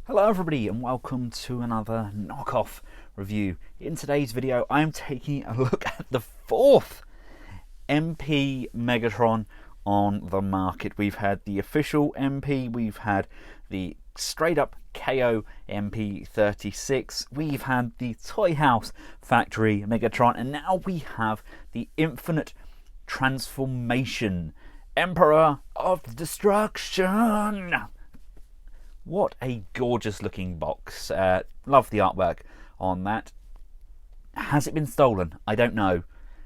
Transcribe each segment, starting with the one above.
Hello everybody and welcome to another knockoff review. In today's video I'm taking a look at the fourth MP Megatron on the market. We've had the official MP, we've had the straight up KO MP36, we've had the Toy House Factory Megatron, and now we have the Infinite Transformation Emperor of Destruction. What a gorgeous looking box. Love the artwork on that. Has it been stolen? I don't know.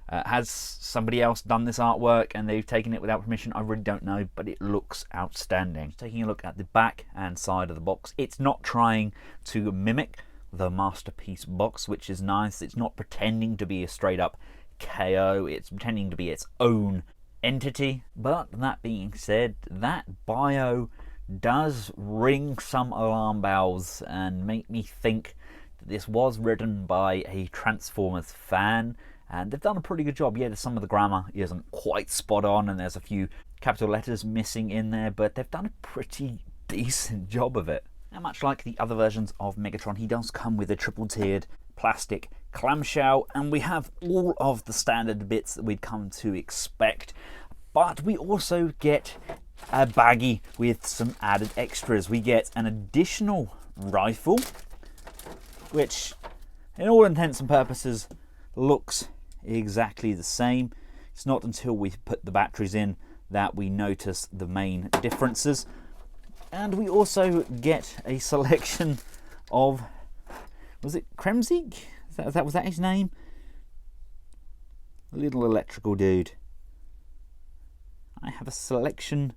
Has somebody else done this artwork and they've taken it without permission? I really don't know, but it looks outstanding. Taking a look at the back and side of the box, it's not trying to mimic the Masterpiece box, which is nice. It's not pretending to be a straight up KO, it's pretending to be its own entity. But that being said, that bio does ring some alarm bells and make me think that this was written by a Transformers fan, and they've done a pretty good job. Yeah, some of the grammar isn't quite spot on and there's a few capital letters missing in there, but they've done a pretty decent job of it. Now, much like the other versions of Megatron, he does come with a triple tiered plastic clamshell, and we have all of the standard bits that we'd come to expect, but we also get a baggie with some added extras. We get an additional rifle, which in all intents and purposes looks exactly the same. It's not until we put the batteries in that we notice the main differences. And we also get a selection of, was it Kremzig? Was that his name? A little electrical dude. I have a selection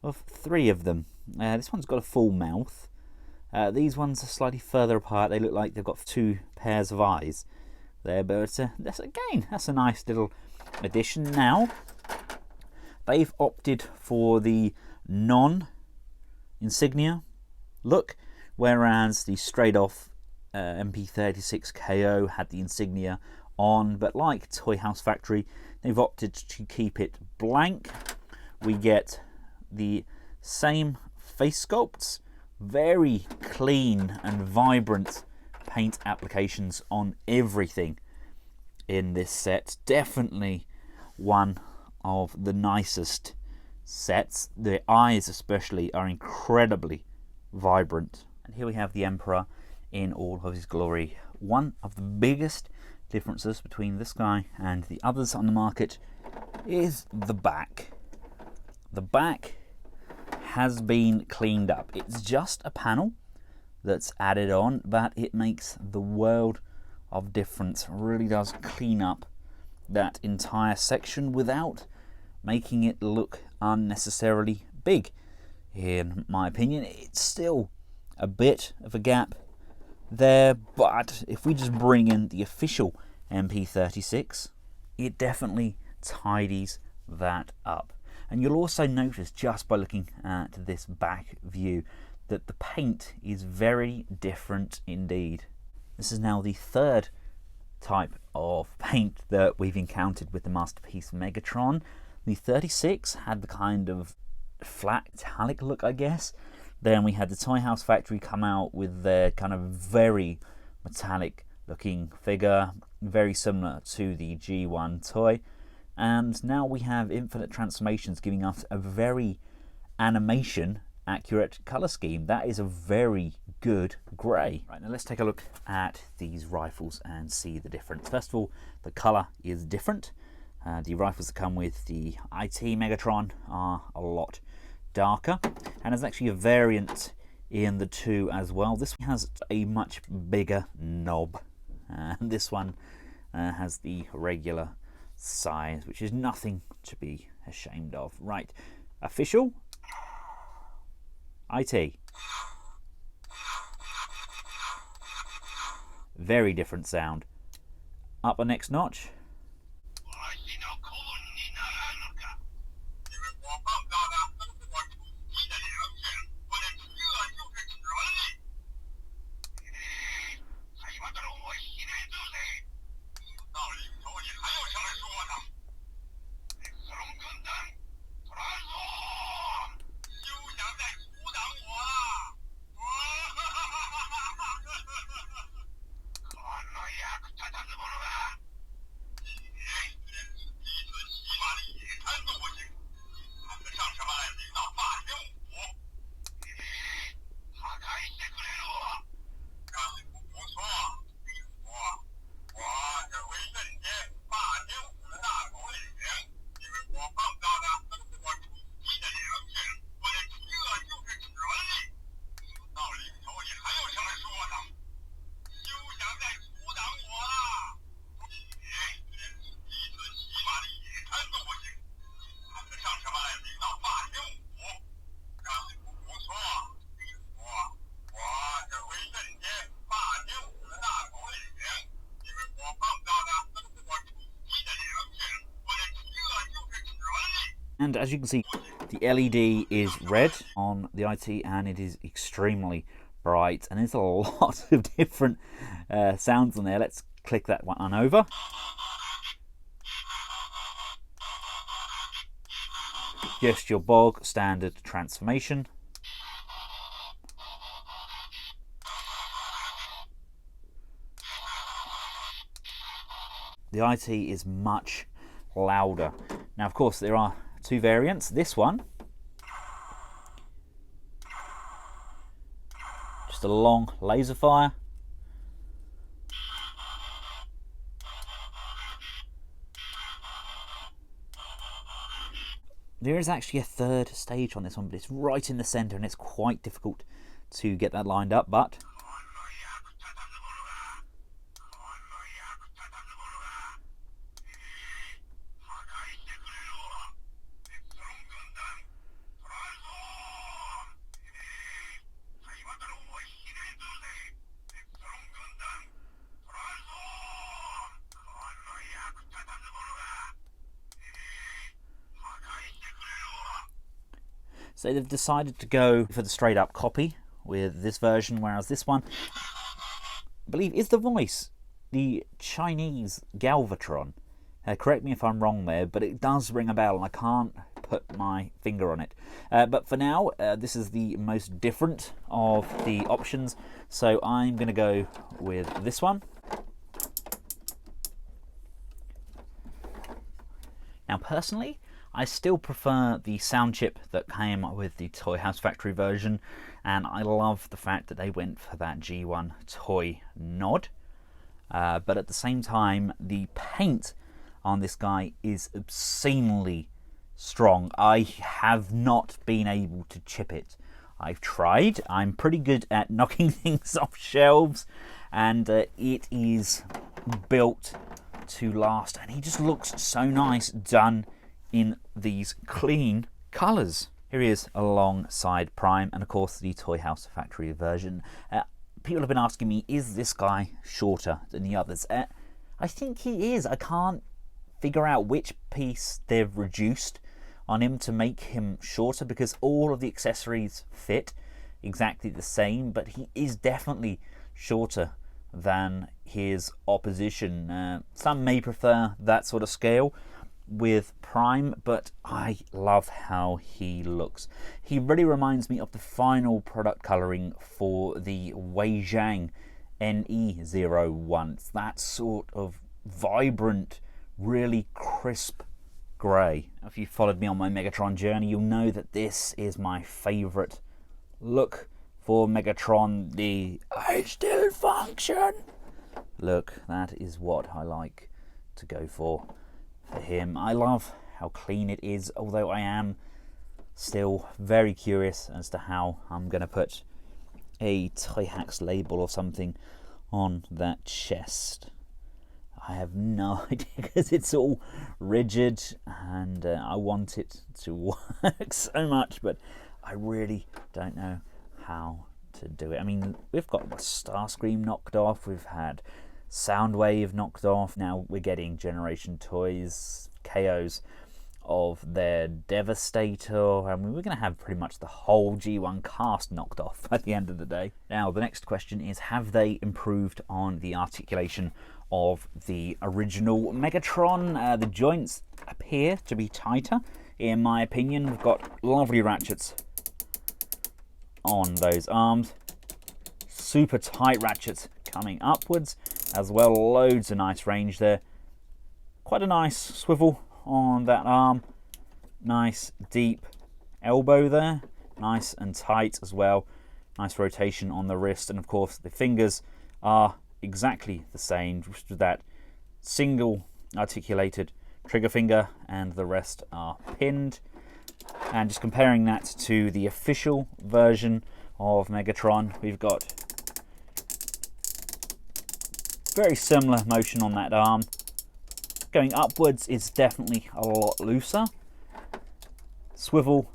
of 3 of them. This one's got a full mouth. These ones are slightly further apart. They look like they've got 2 pairs of eyes there, but that's a nice little addition. Now, they've opted for the non-insignia look, whereas the straight off MP36 KO had the insignia on, but like Toy House Factory, they've opted to keep it blank. We get the same face sculpts, very clean and vibrant paint applications on everything in this set. Definitely one of the nicest sets. The eyes especially are incredibly vibrant. And here we have the Emperor in all of his glory. One of the biggest differences between this guy and the others on the market is the back. The back has been cleaned up. It's just a panel that's added on, but it makes the world of difference. It really does clean up that entire section without making it look unnecessarily big. In my opinion, it's still a bit of a gap there, but if we just bring in the official MP36, it definitely tidies that up. And you'll also notice, just by looking at this back view, that the paint is very different indeed. This is now the 3rd type of paint that we've encountered with the Masterpiece Megatron. The 36 had the kind of flat metallic look, I guess. Then we had the Toy House Factory come out with their kind of very metallic looking figure, very similar to the G1 toy. And now we have Infinite Transformations giving us a very animation accurate colour scheme. That is a very good grey. Right, now let's take a look at these rifles and see the difference. First of all, the colour is different. The rifles that come with the IT Megatron are a lot darker, and there's actually a variant in the 2 as well. This one has a much bigger knob, and this one has the regular size, which is nothing to be ashamed of. Right, official IT. Very different sound. Up the next notch. And as you can see, the LED is red on the IT, and it is extremely bright, and there's a lot of different sounds on there. Let's click that one over. Just your bog standard transformation. The IT is much louder. Now, of course, there are two variants. This one, just a long laser fire. There is actually a third stage on this one, but it's right in the center and it's quite difficult to get that lined up, but so they've decided to go for the straight up copy with this version, whereas this one, I believe, is the voice, the Chinese Galvatron. Correct me if I'm wrong there, but it does ring a bell and I can't put my finger on it. But for now, this is the most different of the options, so I'm going to go with this one. Now, personally, I still prefer the sound chip that came with the Toy House Factory version, and I love the fact that they went for that G1 toy nod. But at the same time, the paint on this guy is obscenely strong. I have not been able to chip it. I've tried. I'm pretty good at knocking things off shelves, and it is built to last, and he just looks so nice done in these clean colours. Here he is alongside Prime, and of course the Toy House Factory version. People have been asking me, is this guy shorter than the others? I think he is. I can't figure out which piece they've reduced on him to make him shorter, because all of the accessories fit exactly the same, but he is definitely shorter than his opposition. Some may prefer that sort of scale with Prime, but I love how he looks. He really reminds me of the final product colouring for the Wei Zhang NE-01. It's that sort of vibrant, really crisp grey. If you followed me on my Megatron journey, you'll know that this is my favourite look for Megatron. The "I still function" look, that is what I like to go for him. I love how clean it is, although I am still very curious as to how I'm going to put a Toy Hacks label or something on that chest. I have no idea, because it's all rigid and I want it to work so much, but I really don't know how to do it. I mean, we've got Starscream knocked off, we've had Soundwave knocked off, now we're getting Generation Toys KOs of their Devastator. I mean, we're going to have pretty much the whole G1 cast knocked off at the end of the day. Now, the next question is, have they improved on the articulation of the original Megatron? The joints appear to be tighter, in my opinion. We've got lovely ratchets on those arms, super tight ratchets coming upwards as well, loads of nice range there. Quite a nice swivel on that arm, nice deep elbow there, nice and tight as well, nice rotation on the wrist, and of course the fingers are exactly the same, just with that single articulated trigger finger, and the rest are pinned. And just comparing that to the official version of Megatron, we've got very similar motion on that arm. Going upwards is definitely a lot looser. Swivel,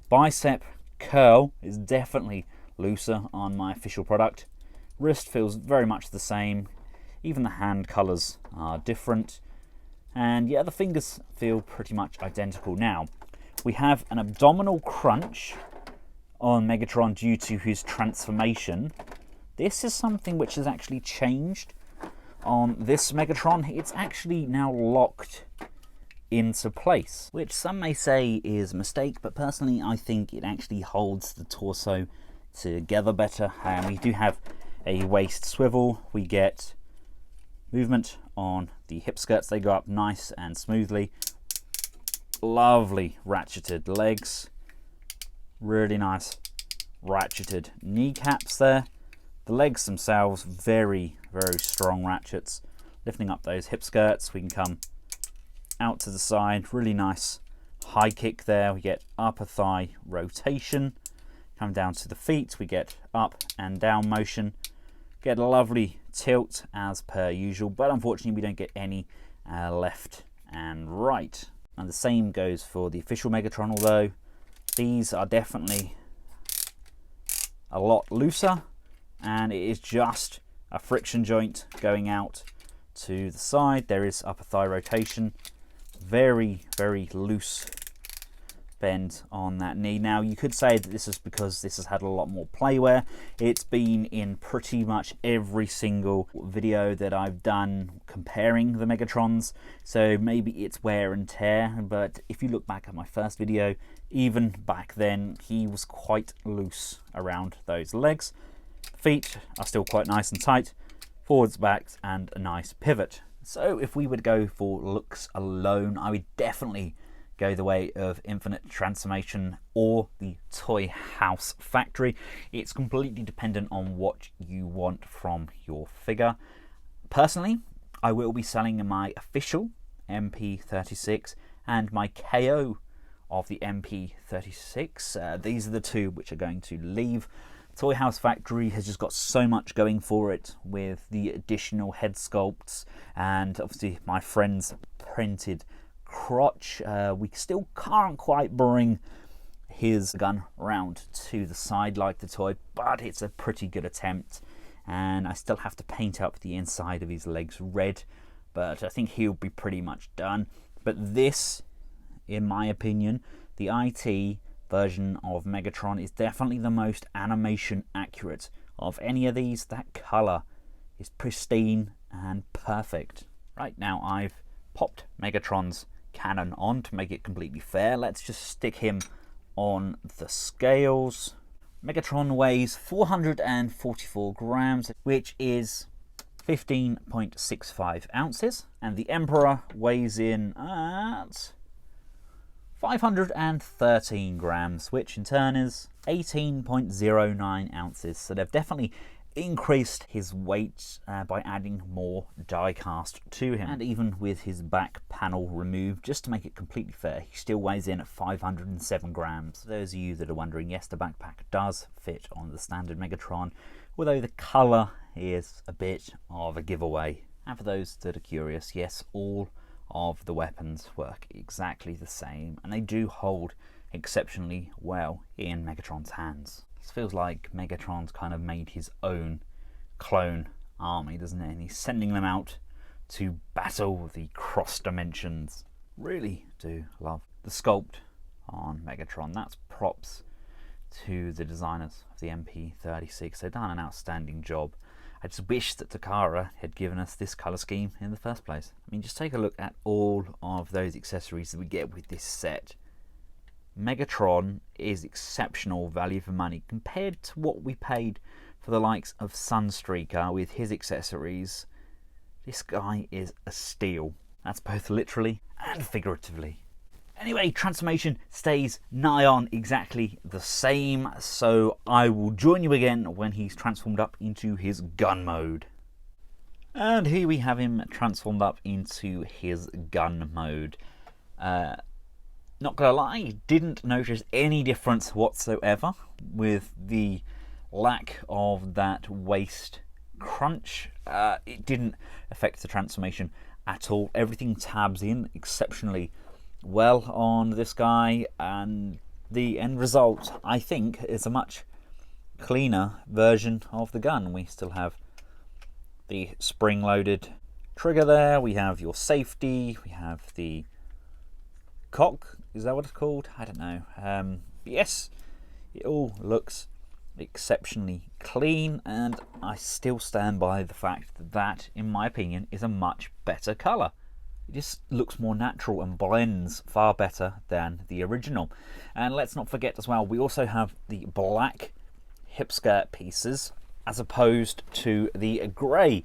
bicep curl is definitely looser on my official product. Wrist feels very much the same. Even the hand colours are different. And yeah, the fingers feel pretty much identical. Now, We have an abdominal crunch on Megatron due to his transformation. This is something which has actually changed on this Megatron. It's actually now locked into place, which some may say is a mistake, but personally I think it actually holds the torso together better. And we do have a waist swivel. We get movement on the hip skirts. They go up nice and smoothly. Lovely ratcheted legs. Really nice ratcheted kneecaps there. The legs themselves, very, very strong ratchets. Lifting up those hip skirts, we can come out to the side. Really nice high kick there. We get upper thigh rotation. Come down to the feet, we get up and down motion. Get a lovely tilt as per usual, but unfortunately we don't get any left and right. And the same goes for the official Megatron, although these are definitely a lot looser, and it is just a friction joint going out to the side. There is upper thigh rotation. Very, very loose bend on that knee. Now you could say that this is because this has had a lot more playware. It's been in pretty much every single video that I've done comparing the Megatrons, so maybe it's wear and tear, but if you look back at my first video, even back then he was quite loose around those legs. Feet are still quite nice and tight, forwards, backs, and a nice pivot. So if we would go for looks alone, I would definitely go the way of Infinite Transformation or the Toy House Factory. It's completely dependent on what you want from your figure. Personally, I will be selling my official MP36 and my KO of the MP36. These are the two which are going to leave. Toy House Factory has just got so much going for it with the additional head sculpts and obviously my friend's printed crotch. We still can't quite bring his gun round to the side like the toy, but it's a pretty good attempt, and I still have to paint up the inside of his legs red, but I think he'll be pretty much done. But this, in my opinion, the IT version of Megatron is definitely the most animation accurate of any of these. That colour is pristine and perfect. Right, now I've popped Megatron's cannon on to make it completely fair. Let's just stick him on the scales. Megatron weighs 444 grams, which is 15.65 ounces, and the Emperor weighs in at 513 grams, which in turn is 18.09 ounces. So they've definitely increased his weight by adding more die cast to him, and even with his back panel removed, just to make it completely fair, he still weighs in at 507 grams. For those of you that are wondering, yes, the backpack does fit on the standard Megatron, although the colour is a bit of a giveaway. And for those that are curious, yes, all of the weapons work exactly the same, and they do hold exceptionally well in Megatron's hands. It feels like Megatron's kind of made his own clone army, doesn't it? And he's sending them out to battle the cross dimensions. Really do love the sculpt on Megatron. That's props to the designers of the MP36. They've done an outstanding job. I just wish that Takara had given us this colour scheme in the first place. I mean, just take a look at all of those accessories that we get with this set. Megatron is exceptional value for money compared to what we paid for the likes of Sunstreaker with his accessories. This guy is a steal. That's both literally and figuratively. Anyway, transformation stays nigh on exactly the same, so I will join you again when he's transformed up into his gun mode. And here we have him transformed up into his gun mode. Not gonna lie, didn't notice any difference whatsoever with the lack of that waist crunch. It didn't affect the transformation at all. Everything tabs in exceptionally well on this guy, and the end result, I think, is a much cleaner version of the gun. We still have the spring-loaded trigger there, we have your safety, we have the cock Is that what it's called? I don't know. Yes, it all looks exceptionally clean, and I still stand by the fact that that, in my opinion, is a much better colour. It just looks more natural and blends far better than the original. And let's not forget as well, we also have the black hip skirt pieces as opposed to the grey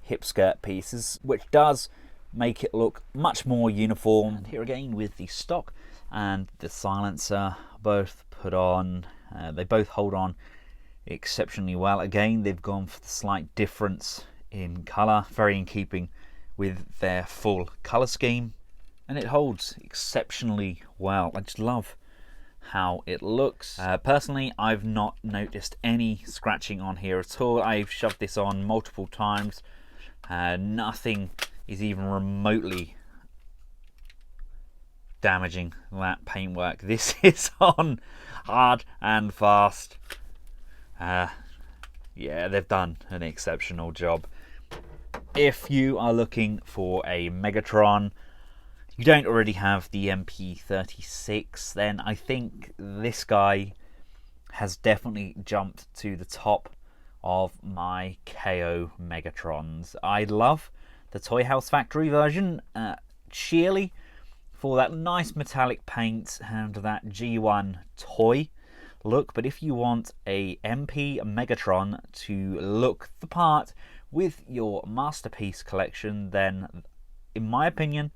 hip skirt pieces, which does make it look much more uniform. And here again with the stock and the silencer both put on, they both hold on exceptionally well. Again, they've gone for the slight difference in colour, very in keeping with their full colour scheme, and it holds exceptionally well. I just love how it looks. Personally, I've not noticed any scratching on here at all. I've shoved this on multiple times. Nothing is even remotely damaging that paintwork. This is on hard and fast. Yeah, they've done an exceptional job. If you are looking for a Megatron, you don't already have the MP36, then I think this guy has definitely jumped to the top of my KO Megatrons. I love the Toy House Factory version, sheerly for that nice metallic paint and that G1 toy look, but if you want a MP Megatron to look the part with your masterpiece collection, then in my opinion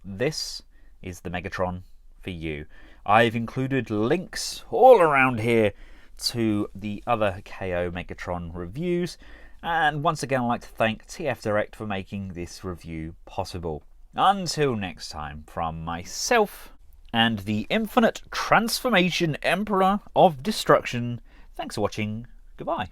this is the Megatron for you. I've included links all around here to the other KO Megatron reviews, and once again I'd like to thank TF Direct for making this review possible. Until next time, from myself and the Infinite Transformation Emperor of Destruction, thanks for watching, goodbye.